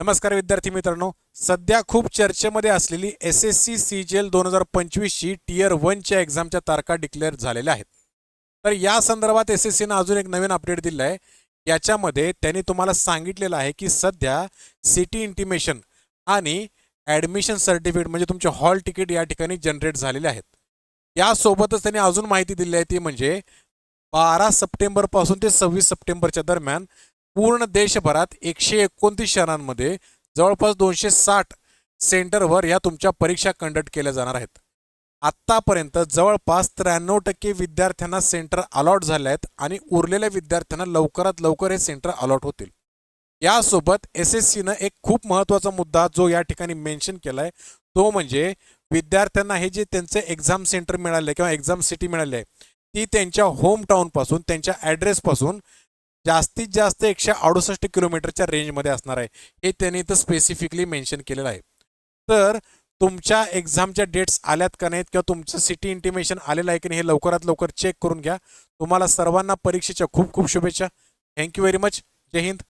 नमस्कार विद्यार्थी मित्रांनो, सध्या खूप चर्चेमध्ये असलेली SSC CGL 2025 ची टियर 1 च्या एक्झामच्या तारखा डिक्लेअर झालेल्या आहेत. तर या संदर्भात SSC ने अजून एक नवीन अपडेट दिला आहे. याच्यामध्ये त्यांनी तुम्हाला सांगितलेलं आहे की सध्या सिटी इंटिमेशन आणि ॲडमिशन सर्टिफिकेट म्हणजे तुमचे हॉल तिकीट या ठिकाणी जनरेट झालेले आहेत. यासोबतच त्यांनी अजून माहिती दिली आहे ती म्हणजे 12 सप्टेंबर पासून ते 26 सप्टेंबरच्या दरम्यान पूर्ण देशभरात 129 शहरांमध्ये जवळपास 260 सेंटरवर या तुमच्या परीक्षा कंडक्ट केल्या जाणार आहेत. आत्तापर्यंत जवळपास 93% विद्यार्थ्यांना सेंटर अलॉट झाले आहेत आणि उरलेल्या विद्यार्थ्यांना लवकरात लवकर हे सेंटर अलॉट होतील. यासोबत SSCनं एक खूप महत्त्वाचा मुद्दा जो या ठिकाणी मेन्शन केला आहे तो म्हणजे विद्यार्थ्यांना हे जे त्यांचे एक्झाम सेंटर मिळाले किंवा एक्झाम सिटी मिळाली आहे ती त्यांच्या होम टाऊनपासून त्यांच्या ॲड्रेसपासून जास्तीत जास्त 168 किलोमीटरच्या रेंजमध्ये असणार आहे. हे त्यांनी इथं स्पेसिफिकली मेन्शन केलेलं आहे. तर तुमच्या एक्झामच्या डेट्स आल्यात का नाहीत किंवा तुमचं सिटी इंटिमेशन आलेलं आहे की नाही हे लवकरात लवकर चेक करून घ्या. तुम्हाला सर्वांना परीक्षेच्या खूप खूप शुभेच्छा. Thank you very much. जय हिंद.